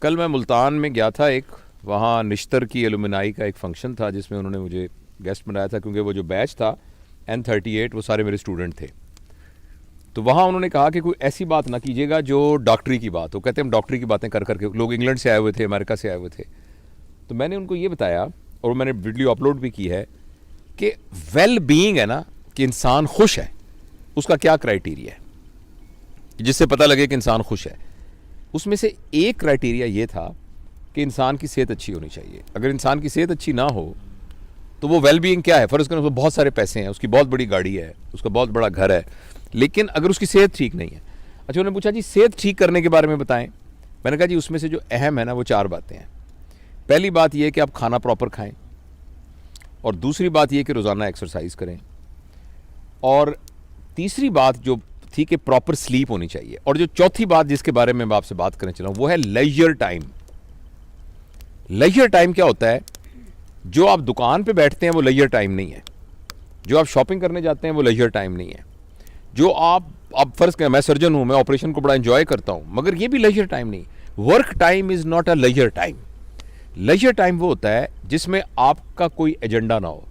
कल मैं मुल्तान में गया था, एक वहाँ निश्तर की एलुमनाई का एक फंक्शन था जिसमें उन्होंने मुझे गेस्ट बनाया था, क्योंकि वो जो बैच था N38 वो सारे मेरे स्टूडेंट थे। तो वहाँ उन्होंने कहा कि कोई ऐसी बात ना कीजिएगा जो डॉक्टरी की बात हो। कहते हम डॉक्टरी की बातें कर करके, लोग इंग्लैंड से आए हुए थे, अमेरिका से आए हुए थे। तो मैंने उनको ये बताया और मैंने वीडियो अपलोड भी की है कि वेल बीइंग है ना, कि इंसान खुश है, उसका क्या क्राइटेरिया है जिससे पता लगे कि इंसान खुश है। उसमें से एक क्राइटेरिया ये था कि इंसान की सेहत अच्छी होनी चाहिए। अगर इंसान की सेहत अच्छी ना हो तो वो वेल बीइंग क्या है, फर्ज करें उसको बहुत सारे पैसे हैं, उसकी बहुत बड़ी गाड़ी है, उसका बहुत बड़ा घर है, लेकिन अगर उसकी सेहत ठीक नहीं है। अच्छा, उन्होंने पूछा जी सेहत ठीक करने के बारे में बताएं। मैंने कहा जी उसमें से जो अहम है ना वो 4 बातें हैं। पहली बात यह है कि आप खाना प्रॉपर खाएं, और दूसरी बात यह कि रोज़ाना एक्सरसाइज करें, और तीसरी बात जो थी कि प्रॉपर स्लीप होनी चाहिए, और जो चौथी बात जिसके बारे में मैं आपसे बात करने चला हूं वो है लेजर टाइम। लेजर टाइम क्या होता है? जो आप दुकान पे बैठते हैं वो लेजर टाइम नहीं है, जो आप शॉपिंग करने जाते हैं वो लेजर टाइम नहीं है, जो आप फर्ज करें मैं सर्जन हूं, मैं ऑपरेशन को बड़ा एंजॉय करता हूं, मगर ये भी लेजर टाइम नहीं। Work time is not a leisure time. Leisure time वो होता है जिसमें आपका कोई एजेंडा ना हो।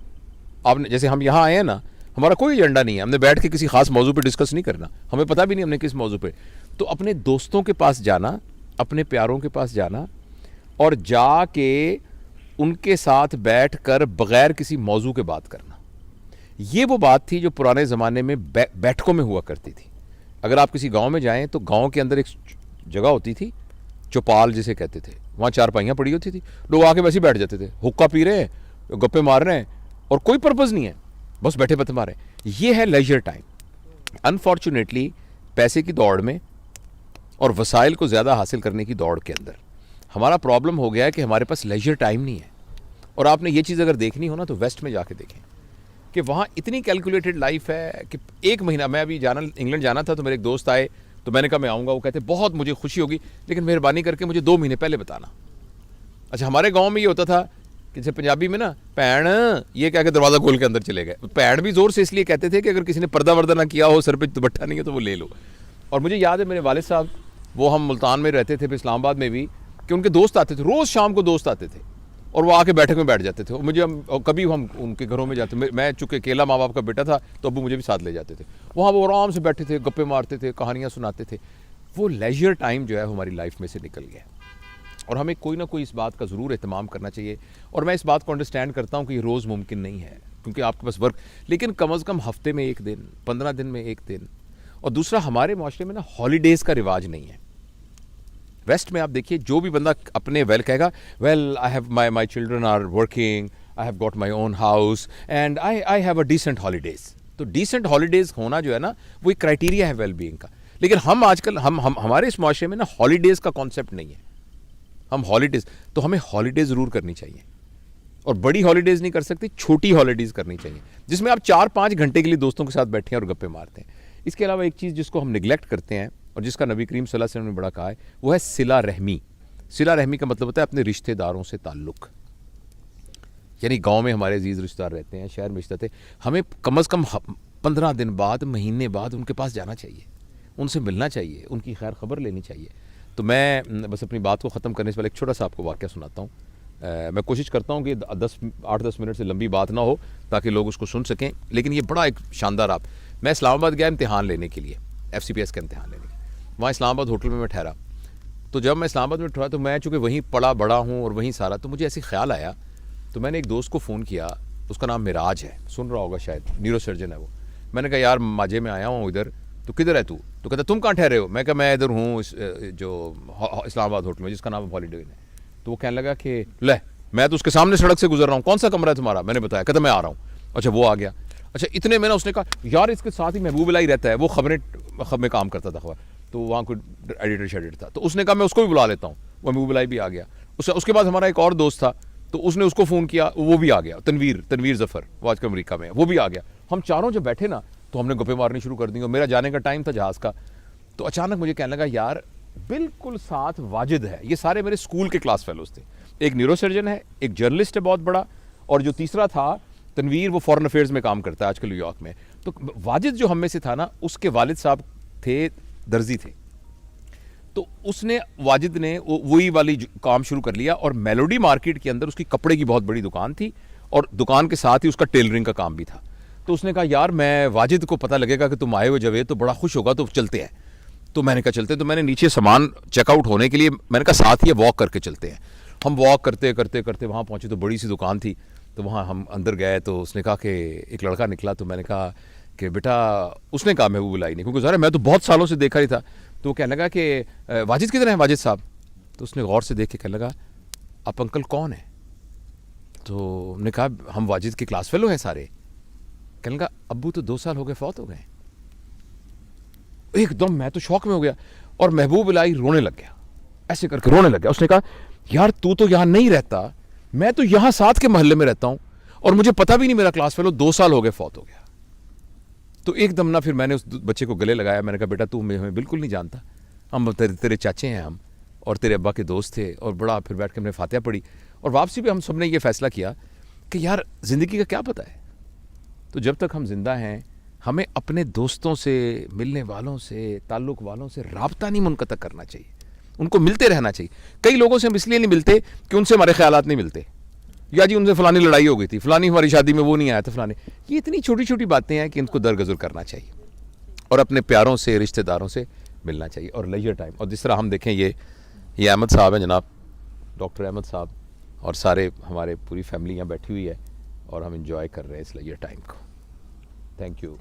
आपने जैसे हम यहाँ आए हैं ना, हमारा कोई एजेंडा नहीं है, हमने बैठ के किसी खास मौजू पे डिस्कस नहीं करना, हमें पता भी नहीं हमने किस मौजू पे। तो अपने दोस्तों के पास जाना, अपने प्यारों के पास जाना और जाके उनके साथ बैठकर बगैर किसी मौजू के बात करना, ये वो बात थी जो पुराने ज़माने में बैठकों में हुआ करती थी। अगर आप किसी गांव में जाएं तो गांव के अंदर एक जगह होती थी, चौपाल जिसे कहते थे, वहाँ चारपाइयाँ पड़ी होती थी, लोग आके वैसे ही बैठ जाते थे, हुक्का पी रहे हैं, गप्पे मार रहे हैं, और कोई पर्पज़ नहीं है, बस बैठे बते मारे। ये है लेजर टाइम। अनफॉर्चुनेटली पैसे की दौड़ में और वसाइल को ज़्यादा हासिल करने की दौड़ के अंदर हमारा प्रॉब्लम हो गया है कि हमारे पास लेजर टाइम नहीं है। और आपने ये चीज़ अगर देखनी हो ना तो वेस्ट में जाके देखें कि वहाँ इतनी कैलकुलेटेड लाइफ है कि एक महीना, मैं अभी इंग्लैंड जाना था तो मेरे एक दोस्त आए, तो मैंने कहा मैं आऊँगा, वो कहते बहुत मुझे खुशी होगी लेकिन मेहरबानी करके मुझे 2 महीने पहले बताना। अच्छा, हमारे गाँव में ये होता था कि जैसे पंजाबी में ना पैण ये कह के दरवाज़ा खोल के अंदर चले गए। पैण भी ज़ोर से इसलिए कहते थे कि अगर किसी ने पर्दा वर्दा ना किया हो, सर पे दुपट्टा नहीं है तो वो ले लो। और मुझे याद है मेरे वालिद साहब, वो हम मुल्तान में रहते थे, फिर इस्लामाबाद में भी, कि उनके दोस्त आते थे, रोज़ शाम को दोस्त आते थे और वो आके बैठक में बैठ जाते थे। मुझे कभी हम उनके घरों में जाते, मैं चूँकि अकेला माँ बाप का बेटा था तो अबू मुझे भी साथ ले जाते थे। वहाँ वो आराम से बैठे थे, गप्पे मारते थे, कहानियाँ सुनाते थे। वो लेजर टाइम जो है हमारी लाइफ में से निकल गया, और हमें कोई ना कोई इस बात का ज़रूर एहतमाम करना चाहिए। और मैं इस बात को अंडरस्टैंड करता हूँ कि ये रोज़ मुमकिन नहीं है क्योंकि आपके पास वर्क, लेकिन कम अज़ कम हफ्ते में 1 दिन, 15 दिन में 1 दिन। और दूसरा, हमारे माशरे में ना हॉलीडेज़ का रिवाज नहीं है। वेस्ट में आप देखिए, जो भी बंदा अपने वेल कहेगा, well I have my children are working, I have got my own house and I have a decent holidays. तो डिसेंट हॉलीडेज़ होना जो है ना वो एक क्राइटेरिया है वेल बीइंग का। लेकिन हम आजकल हमारे इस माशरे में ना हॉलीडेज़ का कॉन्सेप्ट नहीं है। हम हॉलीडेज़, तो हमें हॉलीडेज़ ज़रूर करनी चाहिए, और बड़ी हॉलीडेज़ नहीं कर सकते, छोटी हॉलीडेज़ करनी चाहिए जिसमें आप 4-5 घंटे के लिए दोस्तों के साथ बैठे हैं और गप्पे मारते हैं। इसके अलावा एक चीज़ जिसको हम निगलेक्ट करते हैं और जिसका नबी करीम सल्लल्लाहु अलैहि वसल्लम ने बड़ा कहा है, वो है सिला रहमी। सिला रहमी का मतलब होता है अपने रिश्तेदारों से ताल्लुक़। यानी गांव में हमारे अजीज़ रिश्तेदार रहते हैं, शहर में रिश्ते थे, हमें कम अज़ कम 15 दिन बाद, महीने बाद उनके पास जाना चाहिए, उनसे मिलना चाहिए, उनकी खैर खबर लेनी चाहिए। तो मैं बस अपनी बात को ख़त्म करने से पहले एक छोटा सा आपको वाक़या सुनाता हूँ। मैं कोशिश करता हूँ कि 8-10 मिनट से लंबी बात ना हो ताकि लोग उसको सुन सकें, लेकिन ये बड़ा एक शानदार मैं इस्लामाबाद गया इम्तिहान लेने के लिए, FCPS का इम्तिहान लेने के लिए। वहाँ इस्लामाबाद होटल में मैं ठहरा। तो जब मैं इस्लामाबाद में ठहरा तो मैं चूँकि वहीं पड़ा बड़ा हूँ और वहीं सारा, तो मुझे ऐसे ख्याल आया, तो मैंने एक दोस्त को फ़ोन किया, उसका नाम मिराज है, सुन रहा होगा शायद, न्यूरो सर्जन है वो। मैंने कहा यार माजे में आया हूँ इधर, तो किधर है तू? तो कहता तुम कहाँ ठहरे हो? मैं कहा मैं इधर हूँ जो इस्लामाबाद होटल में जिसका नाम हॉलीडे है। तो वो कहने लगा कि ले मैं तो उसके सामने सड़क से गुजर रहा हूँ, कौन सा कमरा है तुम्हारा? मैंने बताया, कहता मैं आ रहा हूँ। अच्छा, वो आ गया। अच्छा, इतने में ना उसने कहा यार इसके साथ ही महबूब इलाही रहता है, वो खबर में काम करता था, खबर तो वहाँ कोई एडिटर शेडिटर था, तो उसने कहा मैं उसको भी बुला लेता हूँ। वो महबूब इलाही भी आ गया। उसके बाद हमारा एक और दोस्त था, तो उसने उसको फ़ोन किया, वो भी आ गया, तनवीर ज़फ़र, वो आजकल अमेरिका में है, वो भी आ गया। हम चारों जब बैठे ना तो हमने गप्पे मारनी शुरू कर दी, और मेरा जाने का टाइम था जहाज़ का। तो अचानक मुझे कहने लगा यार बिल्कुल साथ वाजिद है, ये सारे मेरे स्कूल के क्लास फेलोज थे, एक न्यूरो सर्जन है, एक जर्नलिस्ट है बहुत बड़ा, और जो तीसरा था तनवीर, वो फॉरेन अफेयर्स में काम करता है आजकल न्यूयॉर्क में। तो वाजिद जो हम में से था ना, उसके वालिद साहब थे दर्जी थे। तो उसने वाजिद ने वही वाली काम शुरू कर लिया और मेलोडी मार्केट के अंदर उसकी कपड़े की बहुत बड़ी दुकान थी और दुकान के साथ ही उसका टेलरिंग का काम भी था। तो उसने कहा यार मैं वाजिद को पता लगेगा कि तुम आए हो जवेद तो बड़ा खुश होगा, तो चलते हैं। तो मैंने कहा चलते। तो मैंने नीचे सामान चेकआउट होने के लिए मैंने कहा साथ ही वॉक करके चलते हैं। हम वॉक करते करते करते वहाँ पहुँचे तो बड़ी सी दुकान थी। तो वहाँ हम अंदर गए तो उसने कहा कि एक लड़का निकला। तो मैंने कहा कि बेटा, उसने कहा महबूब इलाही ने, क्योंकि ज़रा मैं तो बहुत सालों से देखा ही था। तो वो कहने लगा कि वाजिद किधर है वाजिद साहब? तो उसने गौर से देख के कहने लगा आप अंकल कौन है? तो हमने कहा हम वाजिद के क्लास फेलो हैं सारे। कहने लगा अब्बू तो 2 साल हो गए फौत हो गए। एकदम मैं तो शौक में हो गया और महबूब इलाही रोने लग गया, ऐसे करके रोने लग गया। उसने कहा यार तू तो यहाँ नहीं रहता, मैं तो यहाँ साथ के मोहल्ले में रहता हूँ और मुझे पता भी नहीं मेरा क्लास फेलो 2 साल हो गए फौत हो गया। तो एकदम ना फिर मैंने उस बच्चे को गले लगाया। मैंने कहा बेटा तू हमें बिल्कुल नहीं जानता, हम तेरे चाचे हैं हम, और तेरे अब्बा के दोस्त थे। और बड़ा फिर बैठ के हमने फातिहा पढ़ी और वापसी पे हम सब ने ये फैसला किया कि यार ज़िंदगी का क्या पता है, तो जब तक हम जिंदा हैं हमें अपने दोस्तों से, मिलने वालों से, ताल्लुक़ वालों से राब्ता नहीं मुनक़ता करना चाहिए, उनको मिलते रहना चाहिए। कई लोगों से हम इसलिए नहीं मिलते कि उनसे हमारे ख्यालात नहीं मिलते, या जी उनसे फ़लानी लड़ाई हो गई थी, फ़लानी हमारी शादी में वो नहीं आया था, फ़लानी। ये इतनी छोटी छोटी बातें हैं कि इनको दरगुजर करना चाहिए और अपने प्यारों से, रिश्तेदारों से मिलना चाहिए और लेजर टाइम। और जिस तरह हम देखें ये अहमद साहब हैं जनाब, डॉक्टर अहमद साहब, और सारे हमारे पूरी फैमिली यहाँ बैठी हुई है और हम इंजॉय कर रहे हैं इस लेजर टाइम को। Thank you.